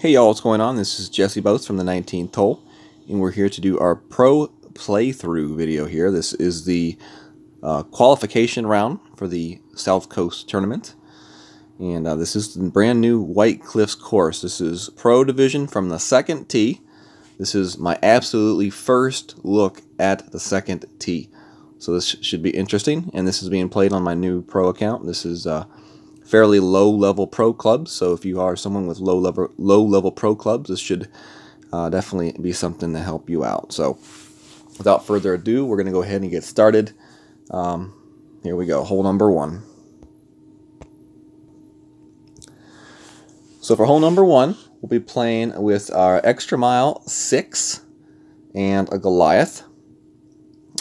Hey y'all, what's going on? This is Jesse Boats from the 19th hole, and we're here to do our pro playthrough video here. This is the qualification round for the South Coast tournament, and this is the brand new White Cliffs course. This is pro division from the second tee. This is my absolutely first look at the second tee, so this should be interesting, and this is being played on my new pro account. This is fairly low-level pro clubs, so if you are someone with low-level pro clubs, this should definitely be something to help you out. So without further ado, we're going to go ahead and get started. Here we go, hole number 1. So for hole number 1, we'll be playing with our extra mile 6 and a Goliath.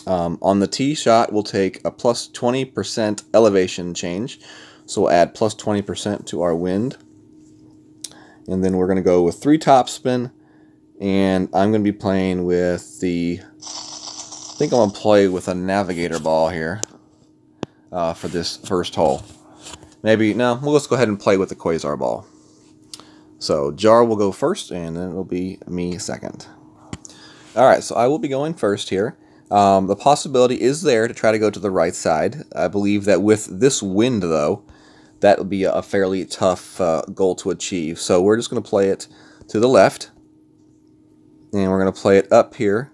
On the tee shot, we'll take a plus 20% elevation change. So we'll add plus 20% to our wind. And then we're going to go with 3 topspin. And I'm going to be playing with the... I think I'm going to play with a navigator ball here for this first hole. Maybe, no, we'll just go ahead and play with the quasar ball. So Jar will go first, and then it'll be me second. Alright, so I will be going first here. The possibility is there to try to go to the right side. I believe that with this wind, though, that would be a fairly tough goal to achieve. So we're just going to play it to the left. And we're going to play it up here,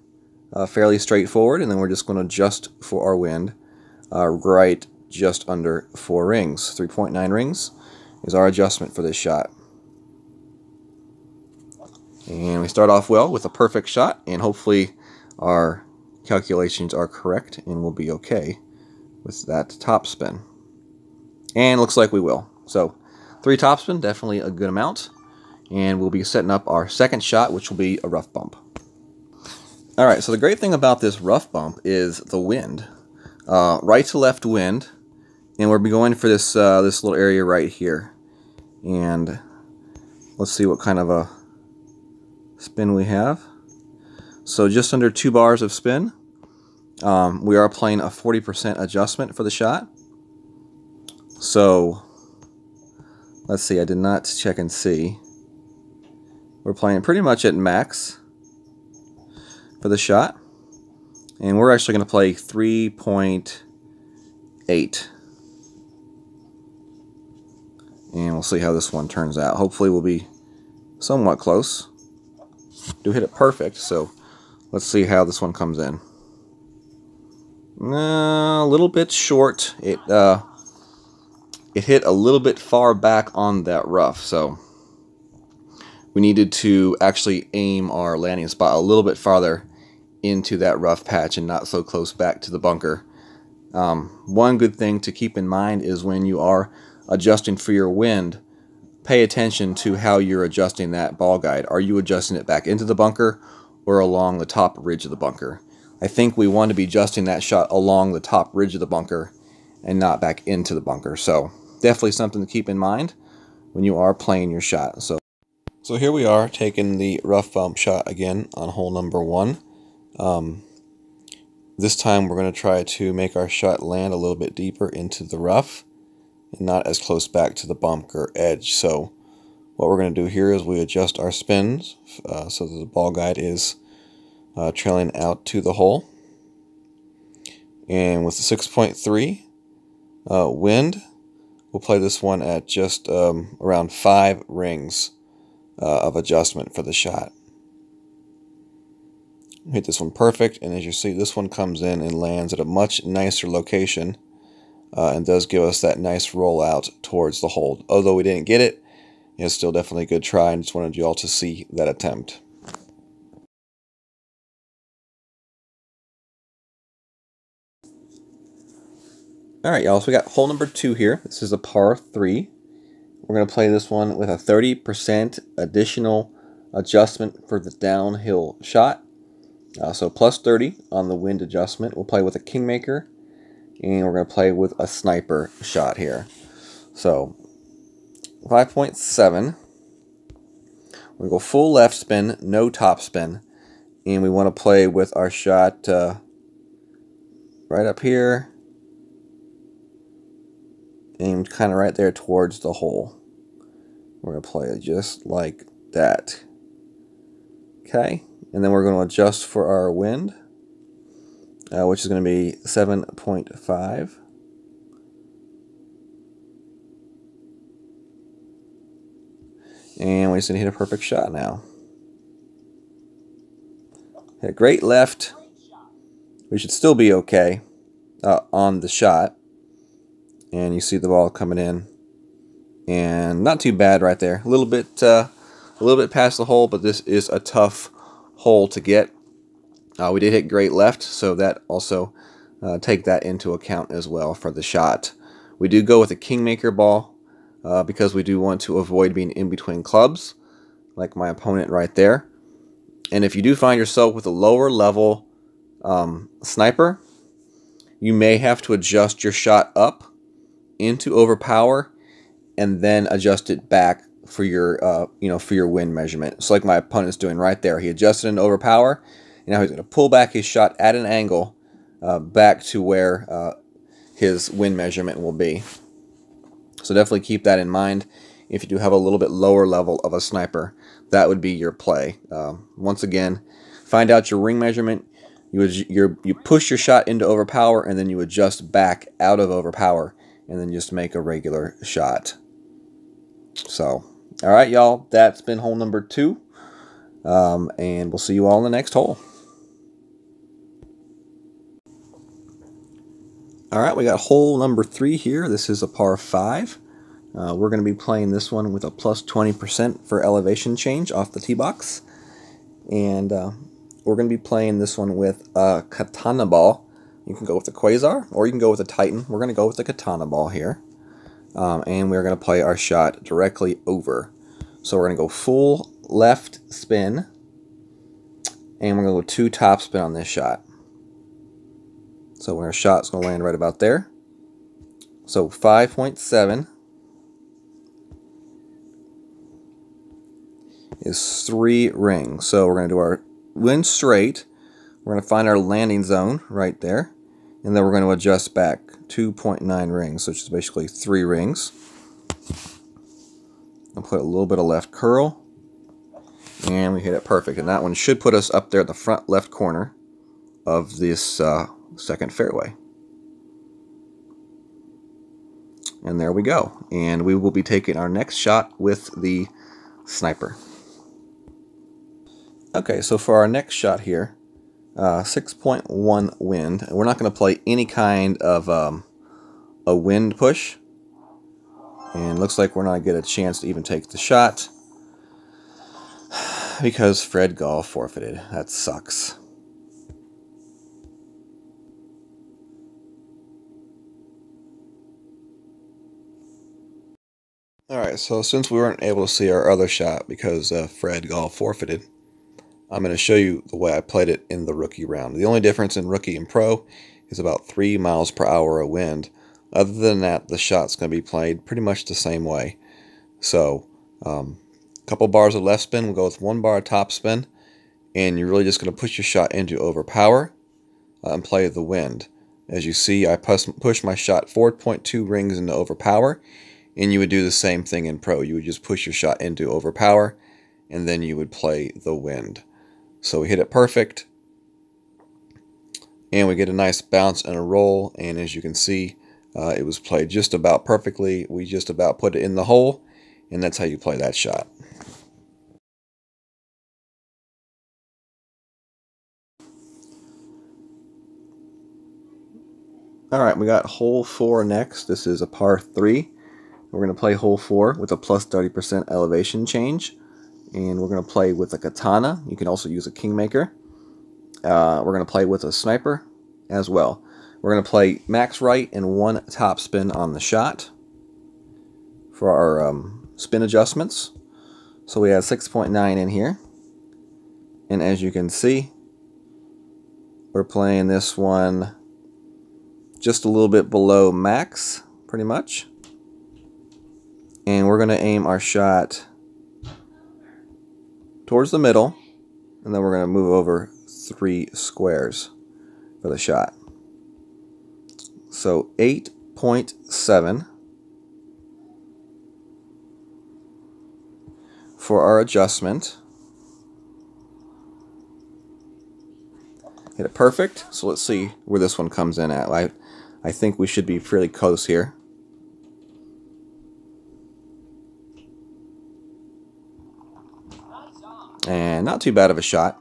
fairly straightforward. And then we're just going to adjust for our wind right just under 4 rings. 3.9 rings is our adjustment for this shot. And we start off well with a perfect shot. And hopefully our calculations are correct and we'll be okay with that topspin. And looks like we will. So 3 topspin, definitely a good amount. And we'll be setting up our second shot, which will be a rough bump. Alright, so the great thing about this rough bump is the wind. Right to left wind. And we'll be going for this, this little area right here. And let's see what kind of a spin we have. So just under 2 bars of spin. We are playing a 40% adjustment for the shot. So, let's see, I did not check and see. We're playing pretty much at max for the shot. And we're actually going to play 3.8. And we'll see how this one turns out. Hopefully we'll be somewhat close. Do hit it perfect, so let's see how this one comes in. A little bit short. It hit a little bit far back on that rough, so we needed to actually aim our landing spot a little bit farther into that rough patch and not so close back to the bunker. One good thing to keep in mind is when you are adjusting for your wind, pay attention to how you're adjusting that ball guide. Are you adjusting it back into the bunker or along the top ridge of the bunker? I think we want to be adjusting that shot along the top ridge of the bunker and not back into the bunker. So definitely something to keep in mind when you are playing your shot. So here we are taking the rough bump shot again on hole number 1. This time we're going to try to make our shot land a little bit deeper into the rough and not as close back to the bunker edge. So what we're going to do here is we adjust our spins so that the ball guide is trailing out to the hole. And with the 6.3 wind, we'll play this one at just around 5 rings of adjustment for the shot. Hit this one perfect, and as you see, this one comes in and lands at a much nicer location and does give us that nice rollout towards the hole. Although we didn't get it, it's still definitely a good try, and just wanted you all to see that attempt. Alright, y'all, so we got hole number 2 here. This is a par 3. We're going to play this one with a 30% additional adjustment for the downhill shot. So plus 30 on the wind adjustment. We'll play with a Kingmaker, and we're going to play with a sniper shot here. So 5.7. We're going to go full left spin, no top spin. And we want to play with our shot right up here. Aimed kind of right there towards the hole. We're going to play it just like that. Okay, and then we're going to adjust for our wind, which is going to be 7.5. And we just need to hit a perfect shot now. Hit a great left. We should still be okay on the shot. And you see the ball coming in. And not too bad right there. A little bit past the hole, but this is a tough hole to get. We did hit great left, so that also take that into account as well for the shot. We do go with a kingmaker ball because we do want to avoid being in between clubs, like my opponent right there. And if you do find yourself with a lower level sniper, you may have to adjust your shot up into overpower and then adjust it back for your for your wind measurement. So like my opponent's doing right there. He adjusted into overpower, and now he's going to pull back his shot at an angle back to where his wind measurement will be. So definitely keep that in mind. If you do have a little bit lower level of a sniper, that would be your play. Once again, find out your ring measurement. You push your shot into overpower, and then you adjust back out of overpower, and then just make a regular shot. So, all right, y'all, that's been hole number 2, and we'll see you all in the next hole. All right, we got hole number 3 here. This is a par 5. We're going to be playing this one with a plus 20% for elevation change off the tee box, and we're going to be playing this one with a katana ball. You can go with the Quasar, or you can go with a Titan. We're going to go with the katana ball here. And we're going to play our shot directly over. So we're going to go full left spin, and we're going to go 2 top spin on this shot. So our shot's going to land right about there. So 5.7 is 3 rings. So we're going to do our wind straight. We're going to find our landing zone right there, and then we're going to adjust back 2.9 rings, which is basically 3 rings. I'll put a little bit of left curl, and we hit it perfect. And that one should put us up there at the front left corner of this second fairway. And there we go. And we will be taking our next shot with the sniper. Okay, so for our next shot here, 6.1 wind. We're not going to play any kind of a wind push, and looks like we're not going to get a chance to even take the shot because Fred Gall forfeited. That sucks. Alright, so since we weren't able to see our other shot because Fred Gall forfeited, I'm going to show you the way I played it in the rookie round. The only difference in rookie and pro is about 3 miles per hour of wind. Other than that, the shot's going to be played pretty much the same way. So, a couple bars of left spin, we'll go with 1 bar of top spin, and you're really just going to push your shot into overpower and play the wind. As you see, I push my shot 4.2 rings into overpower, and you would do the same thing in pro. You would just push your shot into overpower, and then you would play the wind. So we hit it perfect, and we get a nice bounce and a roll, and as you can see, it was played just about perfectly. We just about put it in the hole, and that's how you play that shot. Alright, we got hole 4 next. This is a par 3. We're going to play hole 4 with a plus 30% elevation change. And we're going to play with a katana. You can also use a kingmaker. We're going to play with a sniper as well. We're going to play max right and 1 top spin on the shot for our spin adjustments. So we have 6.9 in here. And as you can see, we're playing this one just a little bit below max, pretty much. And we're going to aim our shot towards the middle, and then we're going to move over 3 squares for the shot. So 8.7 for our adjustment. Hit it perfect. So let's see where this one comes in at. I think we should be pretty close here. And not too bad of a shot.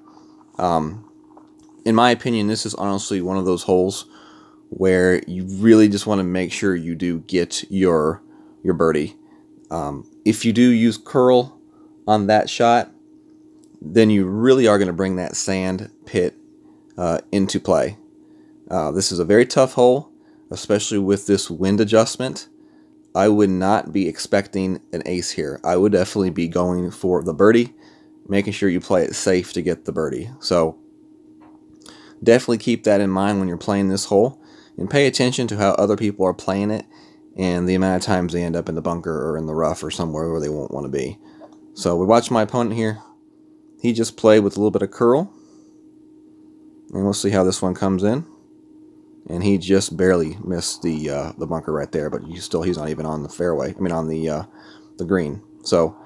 In my opinion, this is honestly one of those holes where you really just want to make sure you do get your birdie. If you do use curl on that shot, then you really are going to bring that sand pit into play. This is a very tough hole, especially with this wind adjustment. I would not be expecting an ace here. I would definitely be going for the birdie, making sure you play it safe to get the birdie. So definitely keep that in mind when you're playing this hole, and pay attention to how other people are playing it and the amount of times they end up in the bunker or in the rough or somewhere where they won't want to be. So we watch my opponent here. He just played with a little bit of curl, and we'll see how this one comes in. And he just barely missed the bunker right there, but he's not even on the fairway. I mean, on the green. So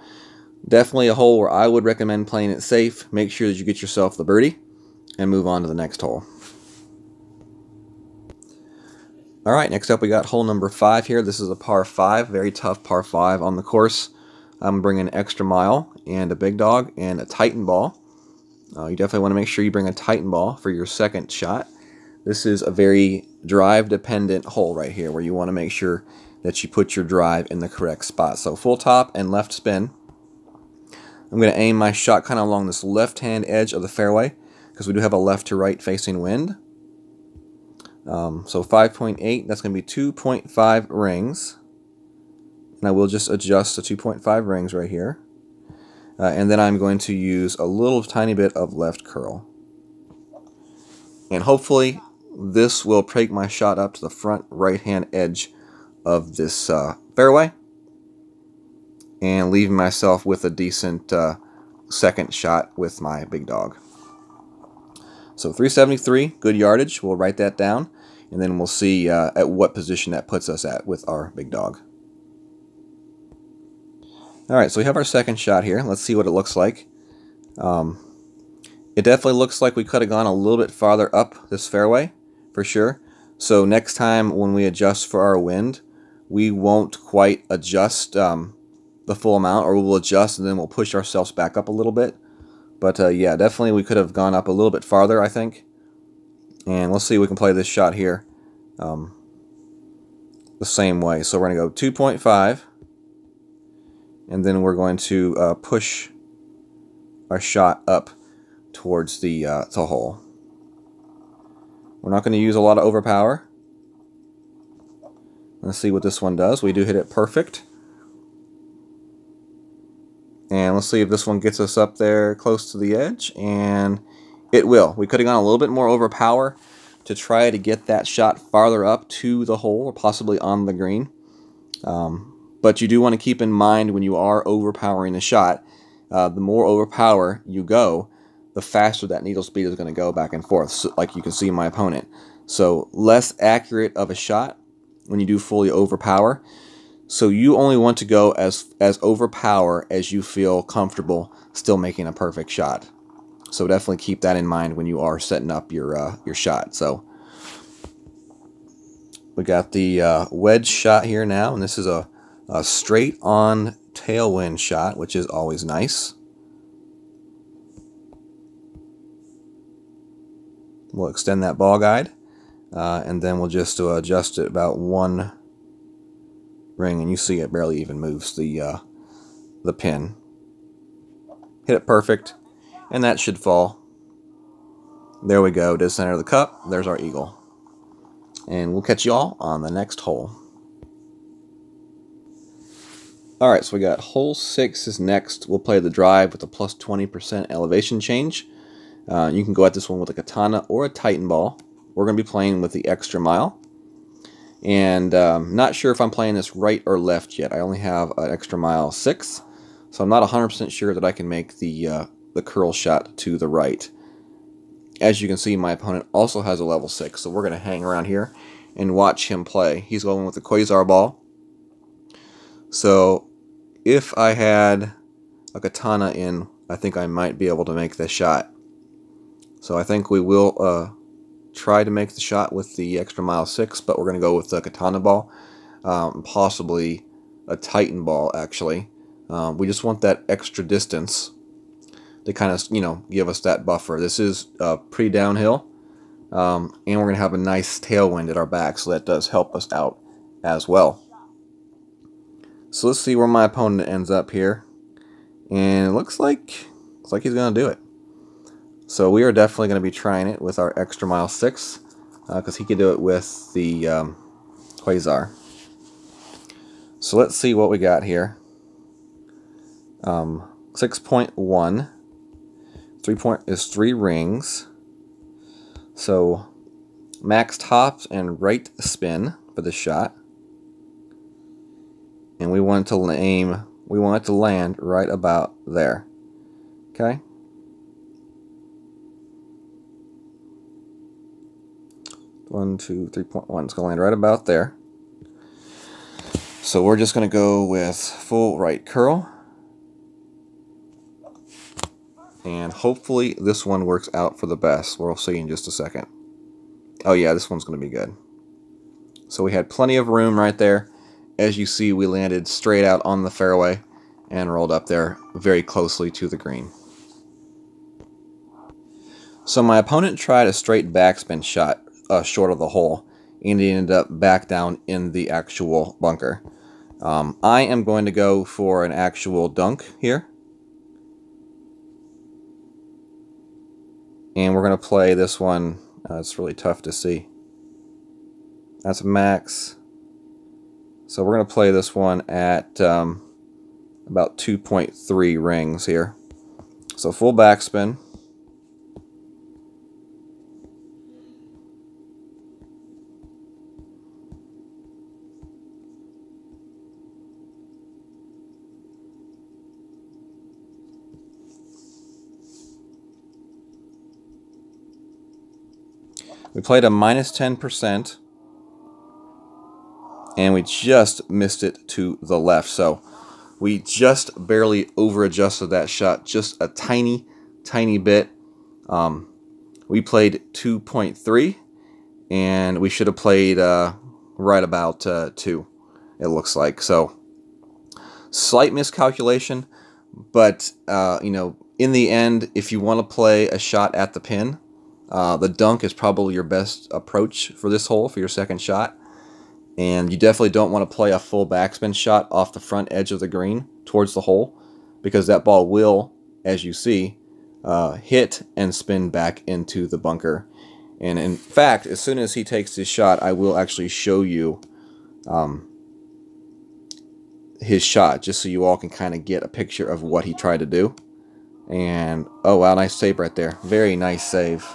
definitely a hole where I would recommend playing it safe. Make sure that you get yourself the birdie and move on to the next hole. Alright, next up we got hole number 5 here. This is a par 5, very tough par 5 on the course. I'm bringing an extra mile and a big dog and a Titan ball. You definitely want to make sure you bring a Titan ball for your second shot. This is a very drive dependent hole right here where you want to make sure that you put your drive in the correct spot. So full top and left spin. I'm going to aim my shot kind of along this left hand edge of the fairway, because we do have a left to right facing wind. So 5.8, that's going to be 2.5 rings. And I will just adjust to 2.5 rings right here. And then I'm going to use a little tiny bit of left curl. And hopefully this will take my shot up to the front right hand edge of this fairway, and leaving myself with a decent second shot with my big dog. So 373, good yardage. We'll write that down, and then we'll see at what position that puts us at with our big dog. Alright, so we have our second shot here. Let's see what it looks like. It definitely looks like we could have gone a little bit farther up this fairway, for sure. So next time when we adjust for our wind, we won't quite adjust the full amount, or we'll adjust and then we'll push ourselves back up a little bit. But yeah, definitely we could have gone up a little bit farther, I think. And let's see if we can play this shot here the same way. So we're going to go 2.5, and then we're going to push our shot up towards the hole. We're not going to use a lot of overpower. Let's see what this one does. We do hit it perfect. And let's see if this one gets us up there close to the edge, and it will. We could have gone a little bit more overpower to try to get that shot farther up to the hole, or possibly on the green. But you do want to keep in mind when you are overpowering a shot, the more overpower you go, the faster that needle speed is going to go back and forth, so, like you can see my opponent. So less accurate of a shot when you do fully overpower. So you only want to go as overpower as you feel comfortable still making a perfect shot. So definitely keep that in mind when you are setting up your shot. So we got the wedge shot here now, and this is a straight on tailwind shot, which is always nice. We'll extend that ball guide, and then we'll just adjust it about one ring, and you see it barely even moves the pin. Hit it perfect, and that should fall. There we go, to the center of the cup. There's our eagle. And we'll catch you all on the next hole. Alright, so we got hole 6 is next. We'll play the drive with a plus 20% elevation change. You can go at this one with a katana or a Titan ball. We're going to be playing with the extra mile. And not sure if I'm playing this right or left yet. I only have an extra mile 6, so I'm not 100% sure that I can make the curl shot to the right. As you can see, my opponent also has a level 6, so we're going to hang around here and watch him play. He's going with the quasar ball. So if I had a katana in, I think I might be able to make this shot. So I think we will try to make the shot with the extra mile 6, but we're going to go with the katana ball, possibly a Titan ball actually. We just want that extra distance to kind of, you know, give us that buffer. This is pretty downhill, and we're going to have a nice tailwind at our back, so that does help us out as well. So let's see where my opponent ends up here, and it looks like he's going to do it. So we are definitely going to be trying it with our extra mile 6, because he could do it with the Quasar. So let's see what we got here. 6.1. 3 point is 3 rings. So max top and right spin for the shot. And we want to aim, we want it to land right about there. Okay? One, two, 3.1. It's going to land right about there. So we're just going to go with full right curl. And hopefully this one works out for the best. We'll see in just a second. Oh yeah, this one's going to be good. So we had plenty of room right there. As you see, we landed straight out on the fairway and rolled up there very closely to the green. So my opponent tried a straight backspin shot short of the hole, and he ended up back down in the actual bunker. I am going to go for an actual dunk here. And we're going to play this one. It's really tough to see. That's max. So we're going to play this one at about 2.3 rings here. So full backspin. We played a minus 10%, and we just missed it to the left. So we just barely over-adjusted that shot, just a tiny, tiny bit. We played 2.3, and we should have played right about 2, it looks like. So slight miscalculation, but you know, in the end, if you want to play a shot at the pin, the dunk is probably your best approach for this hole for your second shot. And you definitely don't want to play a full backspin shot off the front edge of the green towards the hole, because that ball will, as you see, hit and spin back into the bunker. And in fact, as soon as he takes his shot, I will actually show you his shot, just so you all can kind of get a picture of what he tried to do. And, oh wow, nice save right there. Very nice save.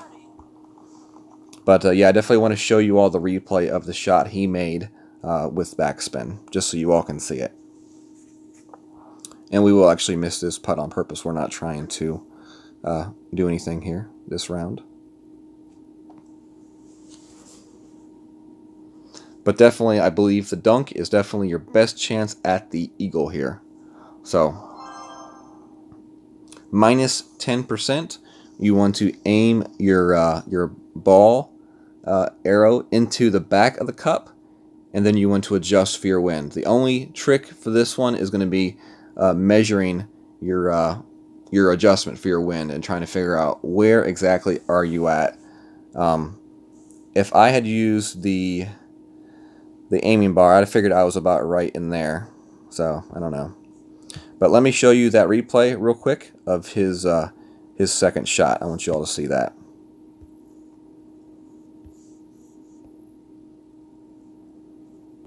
But yeah, I definitely want to show you all the replay of the shot he made with backspin, just so you all can see it. And we will actually miss this putt on purpose. We're not trying to do anything here this round. But definitely, I believe the dunk is definitely your best chance at the eagle here. So, minus 10%. You want to aim your ball arrow into the back of the cup, and then you want to adjust for your wind. The only trick for this one is going to be measuring your adjustment for your wind and trying to figure out where exactly are you at. If I had used the aiming bar, I'd have figured I was about right in there. So I don't know, but let me show you that replay real quick of his second shot. I want you all to see that.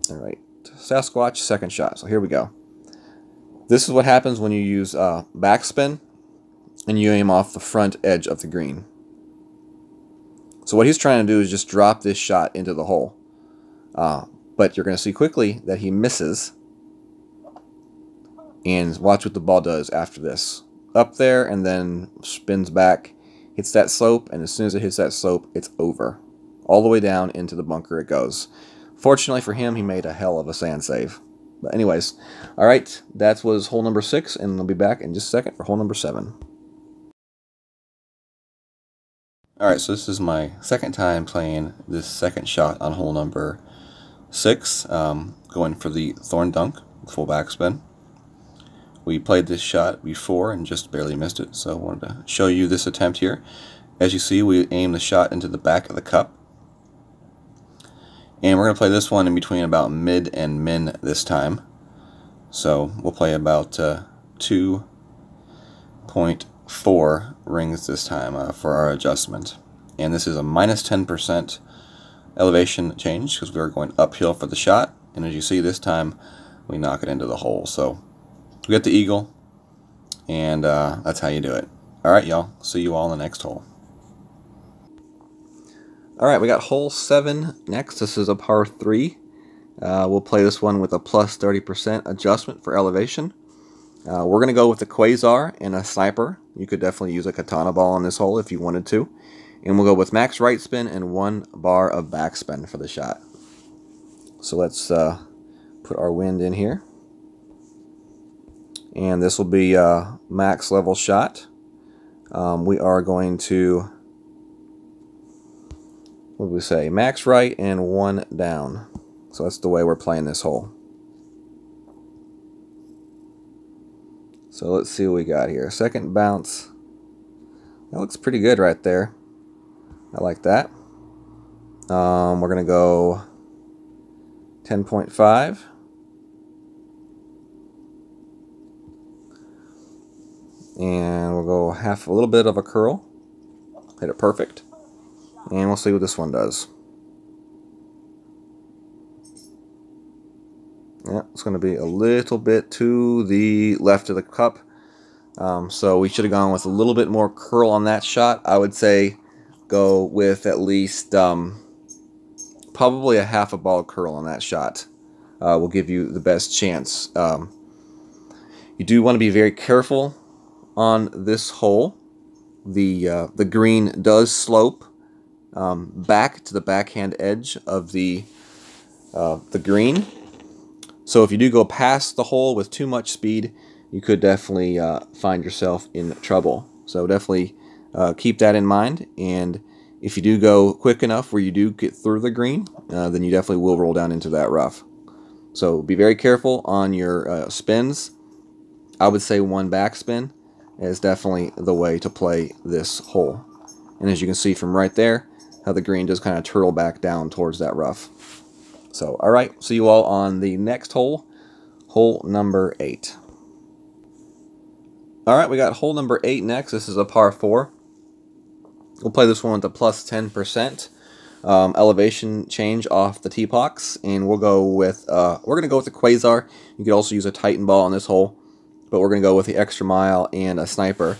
All right, Sasquatch second shot. So here we go. This is what happens when you use backspin and you aim off the front edge of the green. So what he's trying to do is just drop this shot into the hole. But you're going to see quickly that he misses. And watch what the ball does after this. Up there and then spins back, hits that slope, and as soon as it hits that slope, it's over. All the way down into the bunker it goes. Fortunately for him, he made a hell of a sand save. But anyways, all right, that was hole number 6, and I'll be back in just a second for hole number 7. All right, so this is my second time playing this second shot on hole number 6, going for the thorn dunk, full backspin. We played this shot before and just barely missed it, so I wanted to show you this attempt here. As you see, we aim the shot into the back of the cup. And we're going to play this one in between about mid and min this time. So we'll play about 2.4 rings this time for our adjustment. And this is a minus 10% elevation change because we're going uphill for the shot. And as you see, this time we knock it into the hole. So we get the eagle, and that's how you do it. Alright, y'all. See you all in the next hole. Alright, we got hole 7 next. This is a par 3. We'll play this one with a plus 30% adjustment for elevation. We're going to go with the quasar and a sniper. You could definitely use a katana ball on this hole if you wanted to. And we'll go with max right spin and 1 bar of backspin for the shot. So let's put our wind in here. And this will be a max level shot. We are going to, what do we say, max right and 1 down. So that's the way we're playing this hole. So let's see what we got here. Second bounce. That looks pretty good right there. I like that. We're going to go 10.5. And we'll go a little bit of a curl. Hit it perfect. And we'll see what this one does. Yeah, it's going to be a little bit to the left of the cup. So we should have gone with a little bit more curl on that shot. I would say go with at least probably a half a ball curl on that shot. Will give you the best chance. You do want to be very careful on this hole. The green does slope back to the backhand edge of the green. So if you do go past the hole with too much speed, you could definitely find yourself in trouble. So definitely keep that in mind. And if you do go quick enough where you do get through the green, then you definitely will roll down into that rough. So be very careful on your spins. I would say 1 backspin is definitely the way to play this hole. And as you can see from right there, how the green does kind of turtle back down towards that rough. So, alright, see you all on the next hole, hole number 8. Alright, we got hole number 8 next. This is a par 4. We'll play this one with a plus 10% elevation change off the tee box, and we'll go with, we're going to go with the quasar. You could also use a Titan ball on this hole, but we're going to go with the extra mile and a sniper.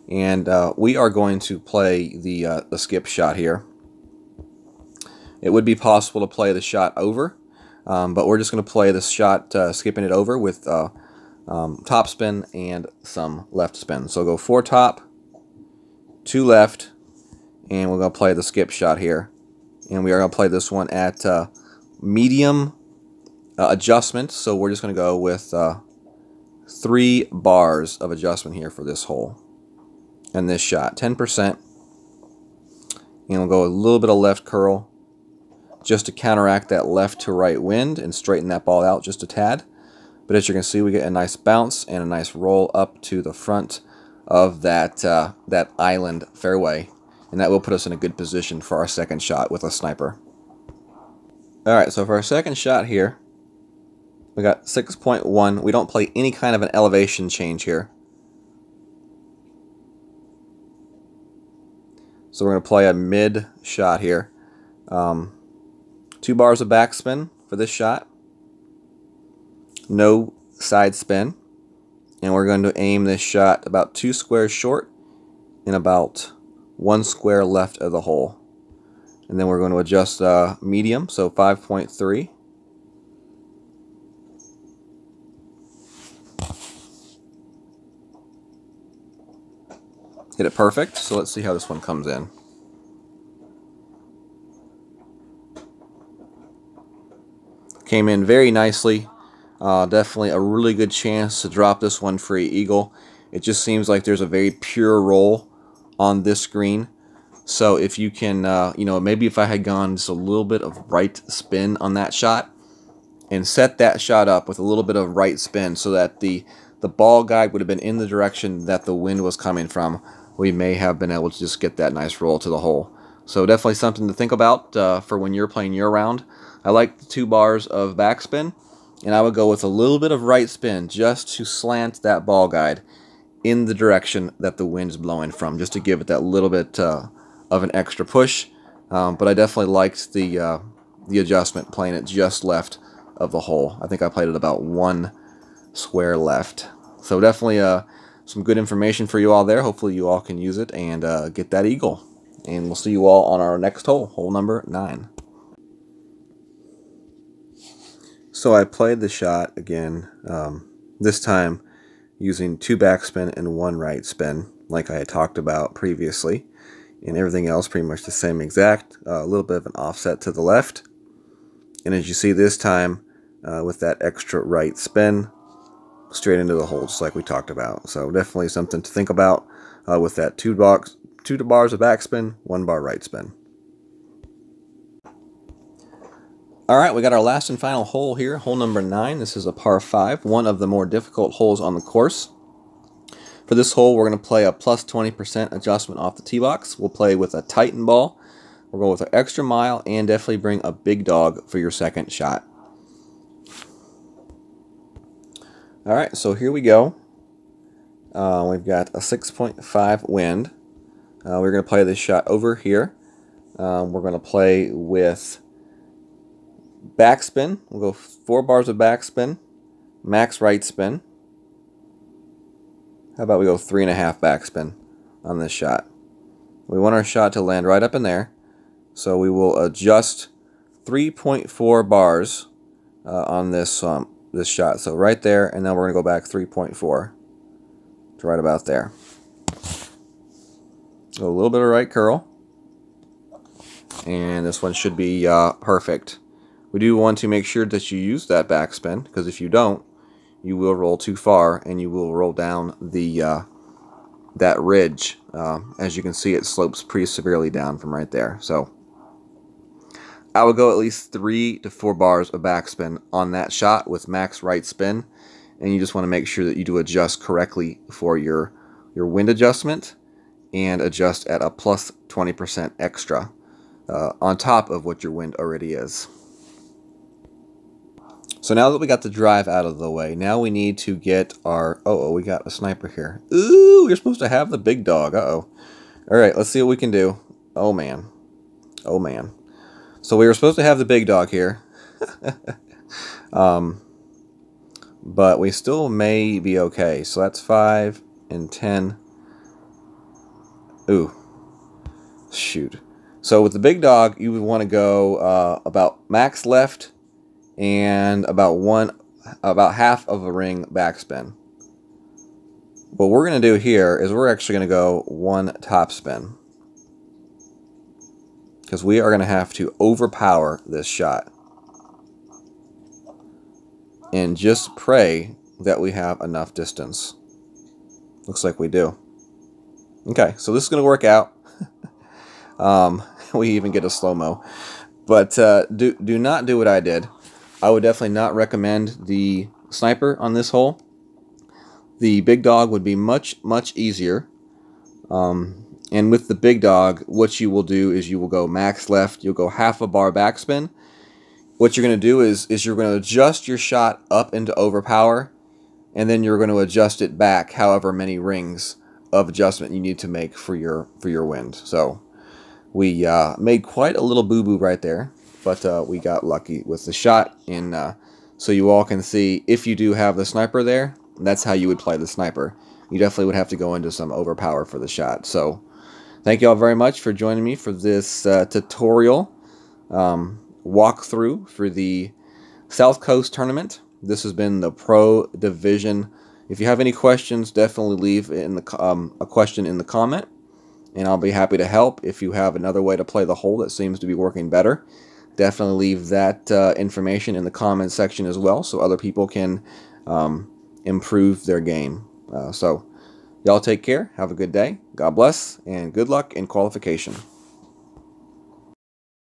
And we are going to play the skip shot here. It would be possible to play the shot over, but we're just going to play this shot skipping it over with top spin and some left spin. So go 4 top, 2 left, and we're going to play the skip shot here. And we are going to play this one at medium adjustment, so we're just going to go with 3 bars of adjustment here for this hole. And this shot, 10%. And we'll go a little bit of left curl just to counteract that left to right wind and straighten that ball out just a tad. But as you can see, we get a nice bounce and a nice roll up to the front of that that island fairway, and that will put us in a good position for our second shot with a sniper. Alright, so for our second shot here, we got 6.1. We don't play any kind of an elevation change here. So we're going to play a mid shot here. 2 bars of backspin for this shot. No side spin. And we're going to aim this shot about 2 squares short and about 1 square left of the hole. And then we're going to adjust medium, so 5.3. Hit it perfect, so let's see how this one comes in. Came in very nicely. Definitely a really good chance to drop this one free eagle. It just seems like there's a very pure roll on this green. So if you can, you know, maybe if I had gone just a little bit of right spin on that shot and set that shot up with a little bit of right spin so that the ball guide would have been in the direction that the wind was coming from, we may have been able to just get that nice roll to the hole. So definitely something to think about for when you're playing your round. I like the 2 bars of backspin, and I would go with a little bit of right spin just to slant that ball guide in the direction that the wind's blowing from, just to give it that little bit of an extra push. But I definitely liked the adjustment, playing it just left of the hole. I think I played it about 1 square left. So definitely some good information for you all there. Hopefully you all can use it and get that eagle. And we'll see you all on our next hole, hole number 9. So I played the shot again, this time using 2 backspin and 1 right spin, like I had talked about previously. And everything else pretty much the same exact, a little bit of an offset to the left. And as you see this time, with that extra right spin, straight into the hole, just like we talked about. So definitely something to think about with that 2 bars of backspin, 1 bar right spin. Alright, we got our last and final hole here, hole number 9. This is a par 5, one of the more difficult holes on the course. For this hole, we're going to play a plus 20% adjustment off the tee box. We'll play with a Titan ball. We'll go with an extra mile and definitely bring a big dog for your second shot. Alright, so here we go. We've got a 6.5 wind. We're going to play this shot over here. We're going to play with backspin. We'll go 4 bars of backspin, max right spin. How about we go 3.5 backspin on this shot? We want our shot to land right up in there, so we will adjust 3.4 bars on this this shot. So right there, and then we're going to go back 3.4 to right about there. So a little bit of right curl, and this one should be perfect. We do want to make sure that you use that backspin, because if you don't, you will roll too far and you will roll down the that ridge. As you can see, it slopes pretty severely down from right there. So I would go at least 3 to 4 bars of backspin on that shot with max right spin, and you just want to make sure that you do adjust correctly for your wind adjustment and adjust at a plus 20% extra on top of what your wind already is. So now that we got the drive out of the way, now we need to get our... Oh, we got a sniper here. Ooh, you're supposed to have the big dog. Uh-oh. All right, let's see what we can do. Oh, man. Oh, man. So we were supposed to have the big dog here. But we still may be okay. So that's 5 and 10. Ooh. Shoot. So with the big dog, you would want to go about max left and about half of a ring backspin. What we're going to do here is we're actually going to go 1 top spin, because we are going to have to overpower this shot and just pray that we have enough distance. Looks like we do. Okay, so this is going to work out. We even get a slow-mo. But do not do what I did. I would definitely not recommend the sniper on this hole. The big dog would be much easier. And with the big dog, what you will do is you will go max left. You'll go half a bar backspin. What you're going to do is you're going to adjust your shot up into overpower, and then you're going to adjust it back however many rings of adjustment you need to make for your wind. So we made quite a little boo-boo right there. But we got lucky with the shot, and so you all can see if you do have the sniper there, that's how you would play the sniper. You definitely would have to go into some overpower for the shot. So thank you all very much for joining me for this tutorial walkthrough for the South Coast Tournament. This has been the Pro Division. If you have any questions, definitely leave in the a question in the comment, and I'll be happy to help. If you have another way to play the hole that seems to be working better, definitely leave that information in the comments section as well, so other people can improve their game. So y'all take care, have a good day, God bless, and good luck in qualification.